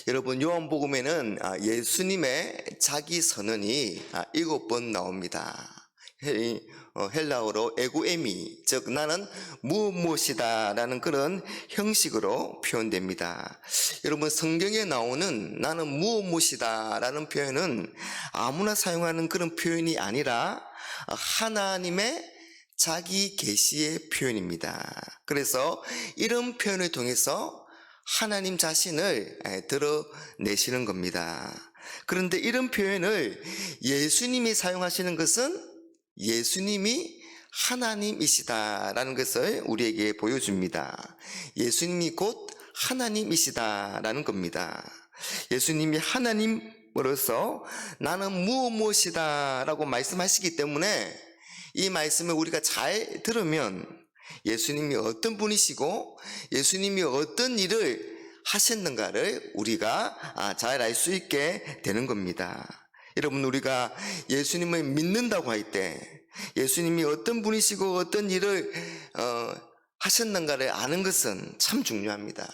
여러분, 요한복음에는 예수님의 자기 선언이 7번 나옵니다. 헬라어로 에고에미, 즉 나는 무엇이다 라는 그런 형식으로 표현됩니다. 여러분, 성경에 나오는 나는 무엇이다 라는 표현은 아무나 사용하는 그런 표현이 아니라 하나님의 자기 계시의 표현입니다. 그래서 이런 표현을 통해서 하나님 자신을 드러내시는 겁니다. 그런데 이런 표현을 예수님이 사용하시는 것은 예수님이 하나님이시다라는 것을 우리에게 보여줍니다. 예수님이 곧 하나님이시다라는 겁니다. 예수님이 하나님으로서 나는 무엇이다 라고 말씀하시기 때문에 이 말씀을 우리가 잘 들으면 예수님이 어떤 분이시고 예수님이 어떤 일을 하셨는가를 우리가 잘 알 수 있게 되는 겁니다. 여러분, 우리가 예수님을 믿는다고 할 때 예수님이 어떤 분이시고 어떤 일을 하셨는가를 아는 것은 참 중요합니다.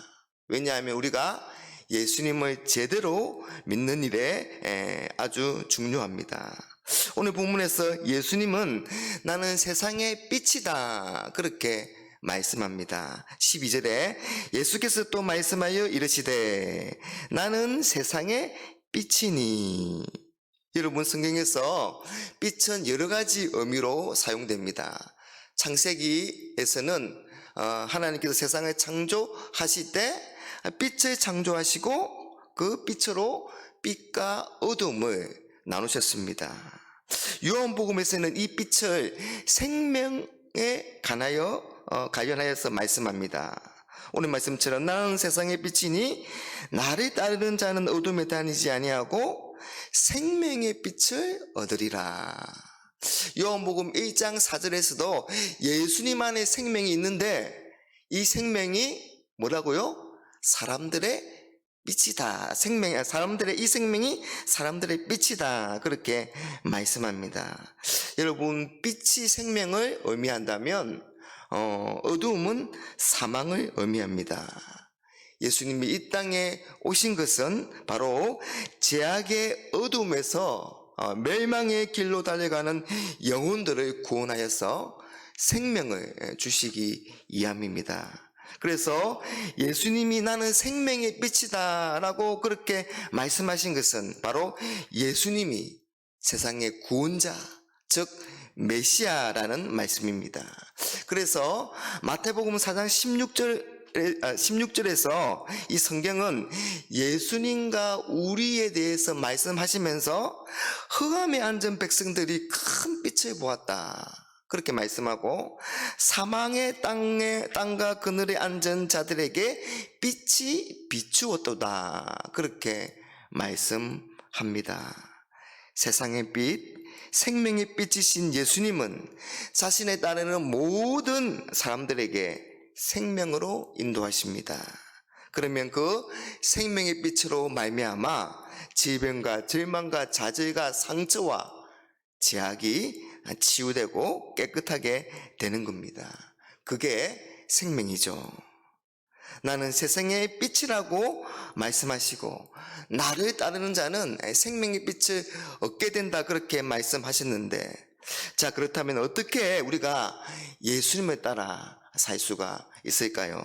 왜냐하면 우리가 예수님을 제대로 믿는 일에 아주 중요합니다. 오늘 본문에서 예수님은 나는 세상의 빛이다 그렇게 말씀합니다. 12절에 예수께서 또 말씀하여 이르시되 나는 세상의 빛이니. 여러분, 성경에서 빛은 여러 가지 의미로 사용됩니다. 창세기에서는 하나님께서 세상을 창조하실 때 빛을 창조하시고 그 빛으로 빛과 어둠을 나누셨습니다. 요한복음에서는 이 빛을 생명에 관련하여서 말씀합니다. 오늘 말씀처럼 나는 세상의 빛이니 나를 따르는 자는 어둠에 다니지 아니하고 생명의 빛을 얻으리라. 요한복음 1장 4절에서도 예수님 안에 생명이 있는데 이 생명이 뭐라고요? 사람들의 빛이다. 사람들의 이 생명이 사람들의 빛이다. 그렇게 말씀합니다. 여러분, 빛이 생명을 의미한다면 어두움은 사망을 의미합니다. 예수님이 이 땅에 오신 것은 바로 죄악의 어둠에서 멸망의 길로 달려가는 영혼들을 구원하여서 생명을 주시기 위함입니다. 그래서 예수님이 나는 생명의 빛이다 라고 그렇게 말씀하신 것은 바로 예수님이 세상의 구원자, 즉 메시아라는 말씀입니다. 그래서 마태복음 4장 16절에서 이 성경은 예수님과 우리에 대해서 말씀하시면서 흑암에 앉은 백성들이 큰 빛을 보았다 그렇게 말씀하고 사망의 땅과 그늘에 앉은 자들에게 빛이 비추었도다 그렇게 말씀합니다. 세상의 빛, 생명의 빛이신 예수님은 자신에 따르는 모든 사람들에게 생명으로 인도하십니다. 그러면 그 생명의 빛으로 말미암아 질병과 절망과 좌절과 상처와 죄악이 치유되고 깨끗하게 되는 겁니다. 그게 생명이죠. 나는 세상의 빛이라고 말씀하시고 나를 따르는 자는 생명의 빛을 얻게 된다 그렇게 말씀하셨는데, 자, 그렇다면 어떻게 우리가 예수님을 따라 살 수가 있을까요?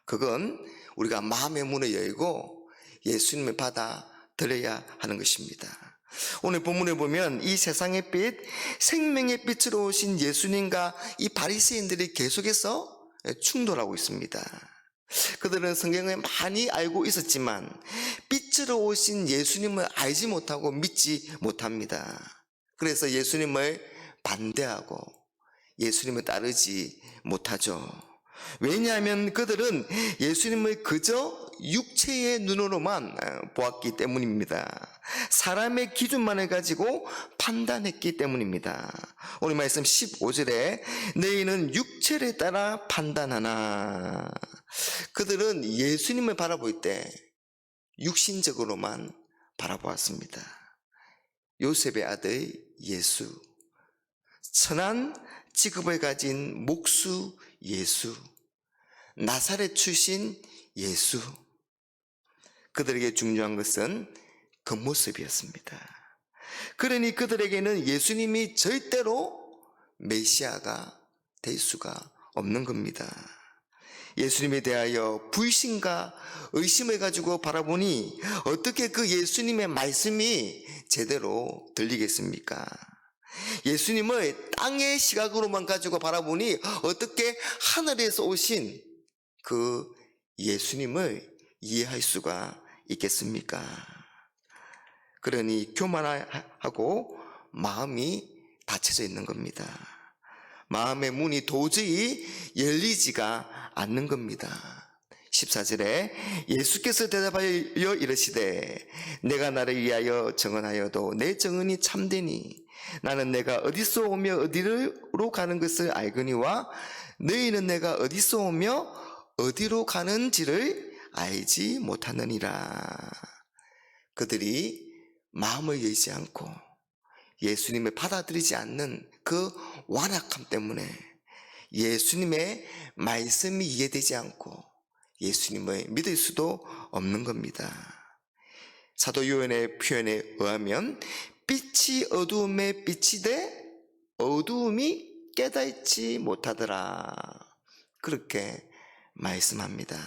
그건 우리가 마음의 문을 열고 예수님을 받아들여야 하는 것입니다. 오늘 본문에 보면 이 세상의 빛, 생명의 빛으로 오신 예수님과 이 바리새인들이 계속해서 충돌하고 있습니다. 그들은 성경을 많이 알고 있었지만 빛으로 오신 예수님을 알지 못하고 믿지 못합니다. 그래서 예수님을 반대하고 예수님을 따르지 못하죠. 왜냐하면 그들은 예수님을 그저 육체의 눈으로만 보았기 때문입니다. 사람의 기준만을 가지고 판단했기 때문입니다. 오늘 말씀 15절에 너희는 육체를 따라 판단하나. 그들은 예수님을 바라볼 때 육신적으로만 바라보았습니다. 요셉의 아들 예수, 선한 직업을 가진 목수 예수, 나사렛 출신 예수, 그들에게 중요한 것은 겉모습이었습니다. 그러니 그들에게는 예수님이 절대로 메시아가 될 수가 없는 겁니다. 예수님에 대하여 불신과 의심을 가지고 바라보니 어떻게 그 예수님의 말씀이 제대로 들리겠습니까? 예수님을 땅의 시각으로만 가지고 바라보니 어떻게 하늘에서 오신 그 예수님을 이해할 수가 있겠습니까? 그러니 교만하고 마음이 닫혀져 있는 겁니다. 마음의 문이 도저히 열리지가 않는 겁니다. 14절에 예수께서 대답하여 이르시되 내가 나를 위하여 정언하여도 내 정언이 참되니 나는 내가 어디서 오며 어디로 가는 것을 알거니와 너희는 내가 어디서 오며 어디로 가는지를 알지 못하느니라. 그들이 마음을 열지 않고 예수님을 받아들이지 않는 그 완악함 때문에 예수님의 말씀이 이해되지 않고 예수님을 믿을 수도 없는 겁니다. 사도 요한의 표현에 의하면 빛이 어두움에 빛이 돼 어두움이 깨닫지 못하더라. 그렇게 말씀합니다.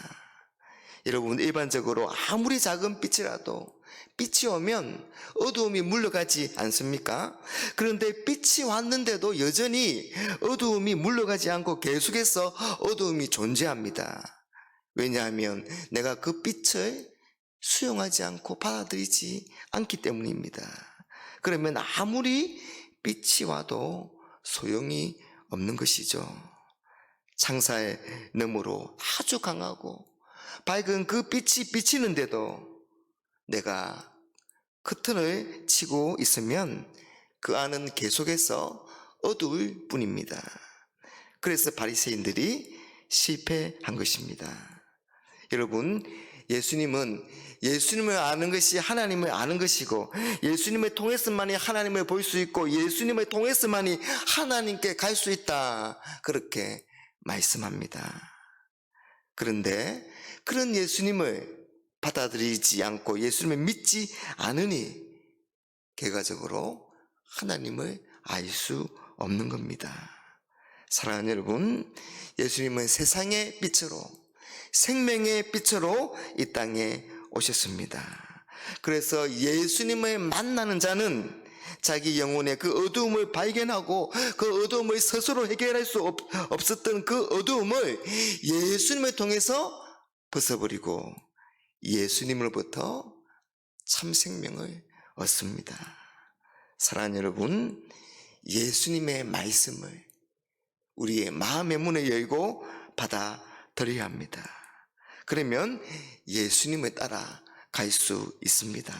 여러분, 일반적으로 아무리 작은 빛이라도 빛이 오면 어두움이 물러가지 않습니까? 그런데 빛이 왔는데도 여전히 어두움이 물러가지 않고 계속해서 어두움이 존재합니다. 왜냐하면 내가 그 빛을 수용하지 않고 받아들이지 않기 때문입니다. 그러면 아무리 빛이 와도 소용이 없는 것이죠. 창살 너머로 아주 강하고 밝은 그 빛이 비치는데도 내가 커튼을 치고 있으면 그 안은 계속해서 어두울 뿐입니다. 그래서 바리새인들이 실패한 것입니다. 여러분, 예수님을 아는 것이 하나님을 아는 것이고 예수님을 통해서만이 하나님을 볼 수 있고 예수님을 통해서만이 하나님께 갈 수 있다. 그렇게 말씀합니다. 그런데 그런 예수님을 받아들이지 않고 예수님을 믿지 않으니 결과적으로 하나님을 알 수 없는 겁니다. 사랑하는 여러분, 예수님은 세상의 빛으로 생명의 빛으로 이 땅에 오셨습니다. 그래서 예수님을 만나는 자는 자기 영혼의 그 어두움을 발견하고 그 어두움을 스스로 해결할 수 없었던 그 어두움을 예수님을 통해서 벗어버리고 예수님으로부터 참 생명을 얻습니다. 사랑하는 여러분, 예수님의 말씀을 우리의 마음의 문을 열고 받아들여야 합니다. 그러면 예수님을 따라 갈 수 있습니다.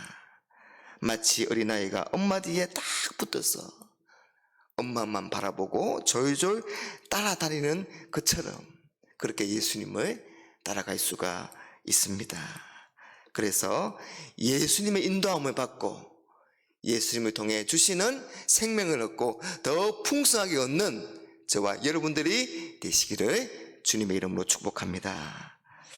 마치 어린아이가 엄마 뒤에 딱 붙어서 엄마만 바라보고 졸졸 따라다니는 것처럼 그렇게 예수님을 따라갈 수가 있습니다. 그래서 예수님의 인도함을 받고 예수님을 통해 주시는 생명을 얻고 더 풍성하게 얻는 저와 여러분들이 되시기를 주님의 이름으로 축복합니다.